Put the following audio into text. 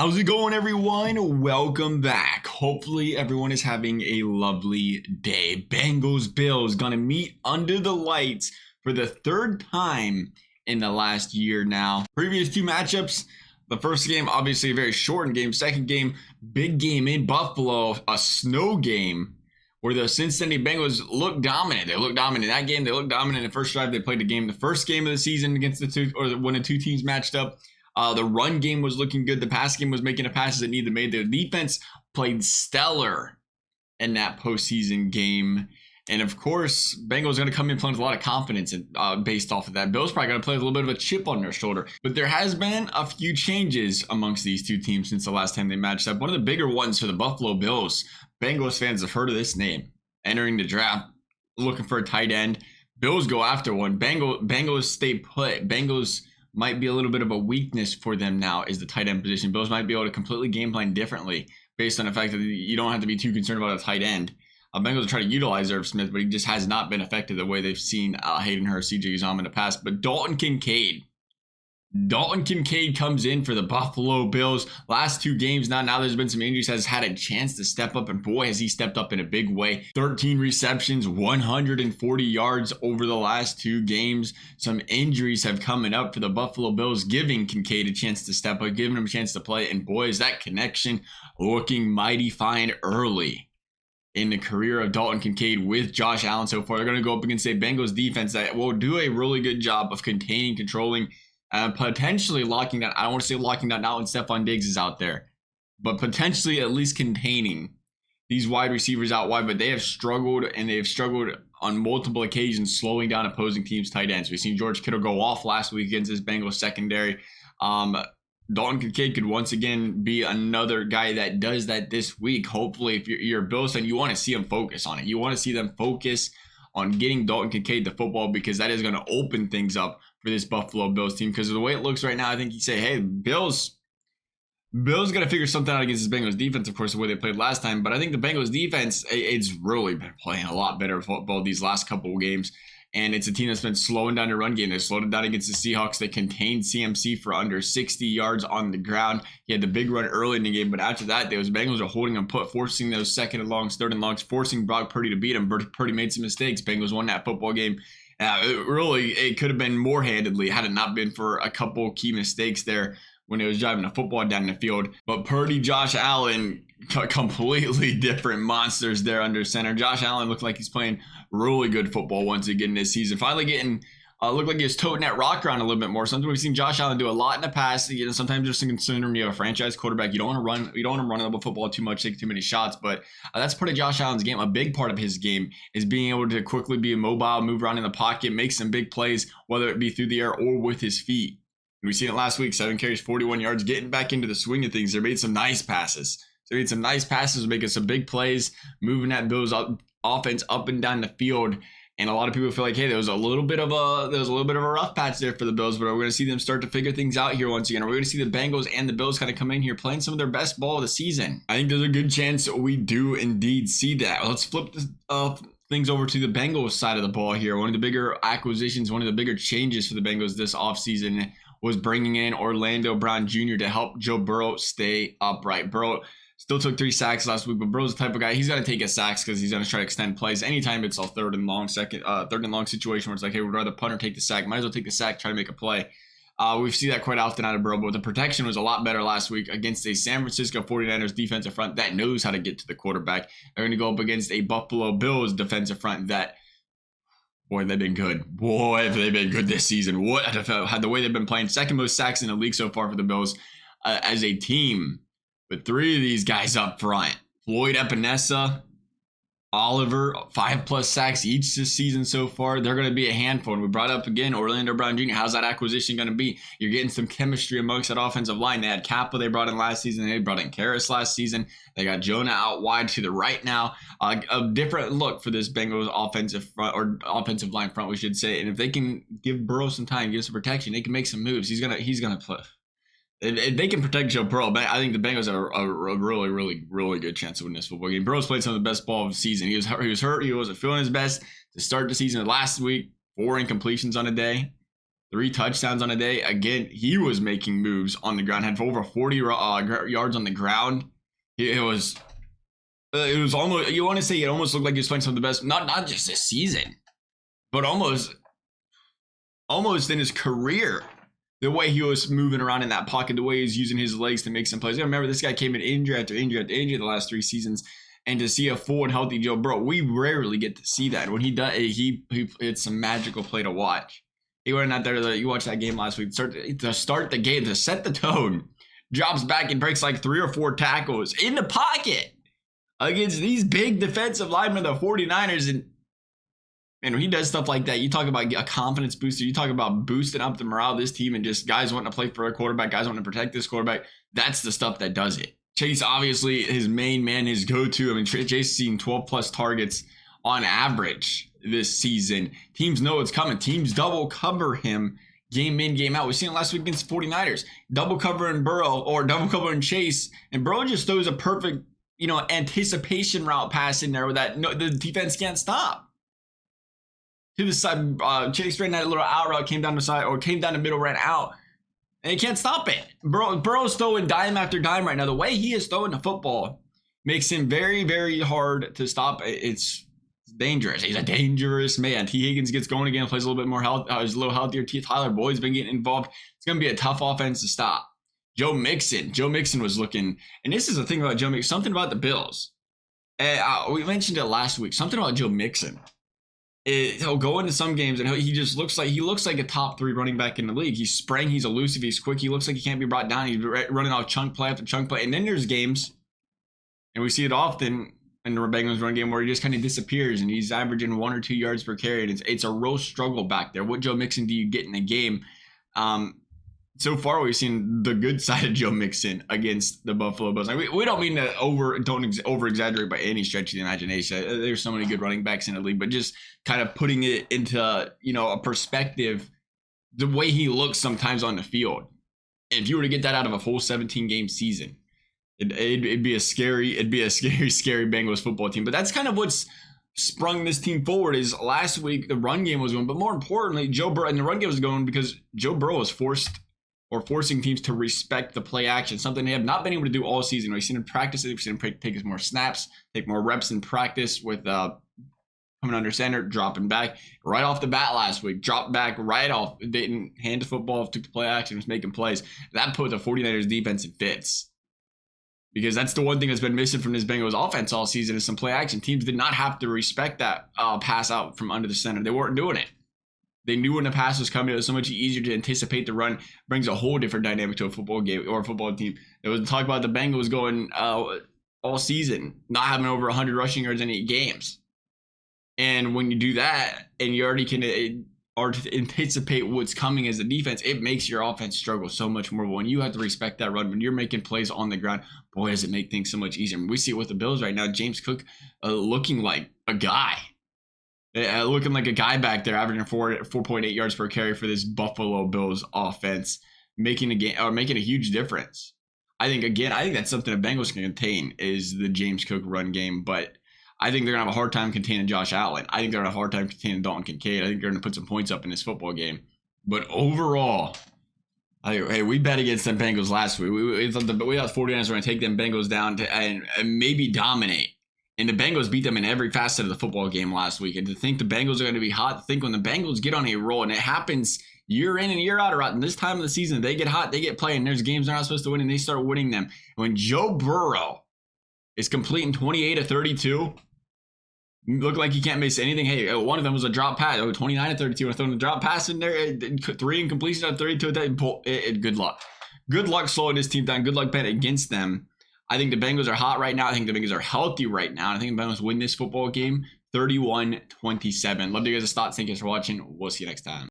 How's it going, everyone? Welcome back. Hopefully everyone is having a lovely day. Bengals Bills gonna meet under the lights for the third time in the last year now. Previous two matchups, the first game obviously a very shortened game. Second game, big game in Buffalo, a snow game where the Cincinnati Bengals looked dominant. They looked dominant in that game. They looked dominant in the first drive. They played the game, the first game of the season against the two, or when the two teams matched up. The run game was looking good. The pass game was making the passes it needed to make. The defense played stellar in that postseason game. And of course, Bengals are going to come in playing with a lot of confidence based off of that. Bills probably going to play with a little bit of a chip on their shoulder. But there has been a few changes amongst these two teams since the last time they matched up. One of the bigger ones for the Buffalo Bills. Bengals fans have heard of this name. Entering the draft, looking for a tight end. Bills go after one. Bengals stay put. Bengals might be a little bit of a weakness for them now is the tight end position. Bills might be able to completely game plan differently based on the fact that you don't have to be too concerned about a tight end. Bengals will try to utilize Irv Smith, but he just has not been effective the way they've seen Hayden Hurst, CJ Uzomah in the past. But Dalton Kincaid comes in for the Buffalo Bills. Last two games now there's been some injuries, has had a chance to step up, and boy, has he stepped up in a big way. 13 receptions, 140 yards over the last two games. Some injuries have coming up for the Buffalo Bills, giving Kincaid a chance to step up, giving him a chance to play, and boy, is that connection looking mighty fine early in the career of Dalton Kincaid with Josh Allen so far. They're going to go up against a Bengals defense that will do a really good job of containing, controlling, potentially locking down. I don't want to say locking down now when Stephon Diggs is out there, but potentially at least containing these wide receivers out wide. But they have struggled, and they have struggled on multiple occasions slowing down opposing teams' tight ends. We've seen George Kittle go off last week against this Bengals secondary. Dalton Kincaid could once again be another guy that does that this week. Hopefully, if you're a Bills fan, you want to see them focus on it. You want to see them focus on getting Dalton Kincaid the football, because that is going to open things up for this Buffalo Bills team. Because of the way it looks right now, I think you say, hey, Bills got to figure something out against this Bengals defense, of course, the way they played last time. But I think the Bengals defense, it's really been playing a lot better football these last couple of games. And it's a team that's been slowing down their run game. They slowed it down against the Seahawks. They contained CMC for under 60 yards on the ground. He had the big run early in the game, but after that, those Bengals are holding him put, forcing those second and longs, third and longs, forcing Brock Purdy to beat him. Purdy made some mistakes. Bengals won that football game. It could have been more handedly had it not been for a couple key mistakes there when it was driving the football down the field. But Purdy, Josh Allen, completely different monsters there under center. Josh Allen looked like he's playing really good football once again this season. Finally getting looked like he was toting that rock around a little bit more. Something we've seen Josh Allen do a lot in the past. Sometimes there's some concern when you have a franchise quarterback. You don't want to run the football too much, take too many shots. But that's part of Josh Allen's game. A big part of his game is being able to quickly be immobile, move around in the pocket, make some big plays, whether it be through the air or with his feet. We've seen it last week, 7 carries, 41 yards, getting back into the swing of things. They made some nice passes. Making some big plays, moving that Bills offense up and down the field. And a lot of people feel like, hey, there was a little bit of a rough patch there for the Bills, but we're going to see them start to figure things out here once again. We're going to see the Bengals and the Bills kind of come in here playing some of their best ball of the season. I think there's a good chance we do indeed see that. Let's flip things over to the Bengals side of the ball here. One of the bigger acquisitions, one of the bigger changes for the Bengals this offseason was bringing in Orlando Brown Jr. to help Joe Burrow stay upright. Burrow still took 3 sacks last week, but Burrow's the type of guy, he's going to take his sacks because he's going to try to extend plays. Anytime it's a third and long situation where it's like, hey, we'd rather punt or take the sack. Might as well take the sack, try to make a play. We see that quite often out of Burrow, but the protection was a lot better last week against a San Francisco 49ers defensive front that knows how to get to the quarterback. They're going to go up against a Buffalo Bills defensive front that, boy, they've been good. Boy, have they been good this season. What the way they've been playing. Second most sacks in the league so far for the Bills as a team. But 3 of these guys up front, Floyd Epinesa, Oliver, 5+ sacks each this season so far. They're going to be a handful. And we brought up again Orlando Brown Jr. How's that acquisition going to be? You're getting some chemistry amongst that offensive line. They had Kappa they brought in last season. They brought in Karras last season. They got Jonah out wide to the right now. A different look for this Bengals offensive front, or offensive line front, we should say. And if they can give Burrow some time, give some protection, they can make some moves. He's gonna play. If they can protect Joe Burrow, I think the Bengals have a really, really, really good chance of winning this football game. Burrow's played some of the best ball of the season. He was hurt. He wasn't feeling his best to start the season last week. 4 incompletions on a day. 3 touchdowns on a day. Again, he was making moves on the ground. Had over 40 yards on the ground. It was almost, you want to say it almost looked like he was playing some of the best, not just this season, but almost in his career. The way he was moving around in that pocket, the way he was using his legs to make some plays. I remember this guy came in injury after injury after injury the last 3 seasons. And to see a full and healthy Joe Burrow, we rarely get to see that. When he does, it's a magical play to watch. He went out there. You watched that game last week. To start the game, to set the tone, drops back and breaks like 3 or 4 tackles in the pocket against these big defensive linemen, the 49ers. And when he does stuff like that, you talk about a confidence booster. You talk about boosting up the morale of this team and just guys wanting to play for a quarterback, guys wanting to protect this quarterback. That's the stuff that does it. Chase, obviously, his main man, his go-to. I mean, Chase has seen 12-plus targets on average this season. Teams know it's coming. Teams double cover him game in, game out. We've seen it last week against the 49ers. Double covering Burrow or double covering Chase. And Burrow just throws a perfect, anticipation route pass in there that the defense can't stop. To the side, Chase ran that little out route, came down the side, or came down the middle, ran out. And he can't stop it. Burrow's throwing dime after dime right now. The way he is throwing the football makes him very, very hard to stop. It's dangerous. He's a dangerous man. T. Higgins gets going again, plays a little bit more health. He's a little healthier. Tyler Boyd's been getting involved. It's going to be a tough offense to stop. Joe Mixon was looking, and this is the thing about Joe Mixon. Something about the Bills. We mentioned it last week. Something about Joe Mixon. He'll go into some games and he looks like a top 3 running back in the league. He's spraying, he's elusive, he's quick. He looks like he can't be brought down. He's running off chunk play after chunk play. And then there's games, and we see it often in the Bengals run game, where he just kind of disappears and he's averaging 1 or 2 yards per carry. And it's a real struggle back there. What Joe Mixon do you get in the game? So far, we've seen the good side of Joe Mixon against the Buffalo Bills. We don't mean to over exaggerate by any stretch of the imagination. There's so many good running backs in the league, but just kind of putting it into a perspective, the way he looks sometimes on the field. If you were to get that out of a full 17-game season, it'd be a scary Bengals football team. But that's kind of what's sprung this team forward. Is last week the run game was going, but more importantly, Joe Burrow, and the run game was going because Joe Burrow was forcing teams to respect the play action, something they have not been able to do all season. We've seen him practice it. We've seen him take more snaps, take more reps in practice with coming under center, dropping back right off the bat last week. Dropped back right off. Didn't hand the football, took the play action, was making plays. That put the 49ers defense in fits. Because that's the one thing that's been missing from this Bengals offense all season is some play action. Teams did not have to respect that pass out from under the center. They weren't doing it. They knew when the pass was coming. It was so much easier to anticipate the run. Brings a whole different dynamic to a football game or a football team. There was talk about the Bengals going all season, not having over 100 rushing yards in 8 games. And when you do that, and you already can anticipate what's coming as a defense, it makes your offense struggle so much more. When you have to respect that run, when you're making plays on the ground, boy, does it make things so much easier. We see it with the Bills right now. James Cook looking like a guy. Looking like a guy back there, averaging 4.8 yards per carry for this Buffalo Bills offense, making a huge difference. I think that's something the Bengals can contain is the James Cook run game, but I think they're gonna have a hard time containing Josh Allen. I think they're gonna have a hard time containing Dalton Kincaid. I think they're gonna put some points up in this football game. But overall, we bet against the Bengals last week. We thought the 49ers were gonna take them Bengals down and maybe dominate. And the Bengals beat them in every facet of the football game last week. And to think the Bengals are going to be hot, to think when the Bengals get on a roll, and it happens year in and year out, around this time of the season, they get hot, they get playing. There's games they're not supposed to win, and they start winning them. When Joe Burrow is completing 28 of 32, look like he can't miss anything. Hey, one of them was a drop pass. 29 of 32, and throwing the drop pass in there, 3 incompletions out of 32. Good luck. Good luck slowing this team down. Good luck betting against them. I think the Bengals are hot right now. I think the Bengals are healthy right now. I think the Bengals win this football game 31-27. Love to hear your guys' thoughts. Thank you guys for watching. We'll see you next time.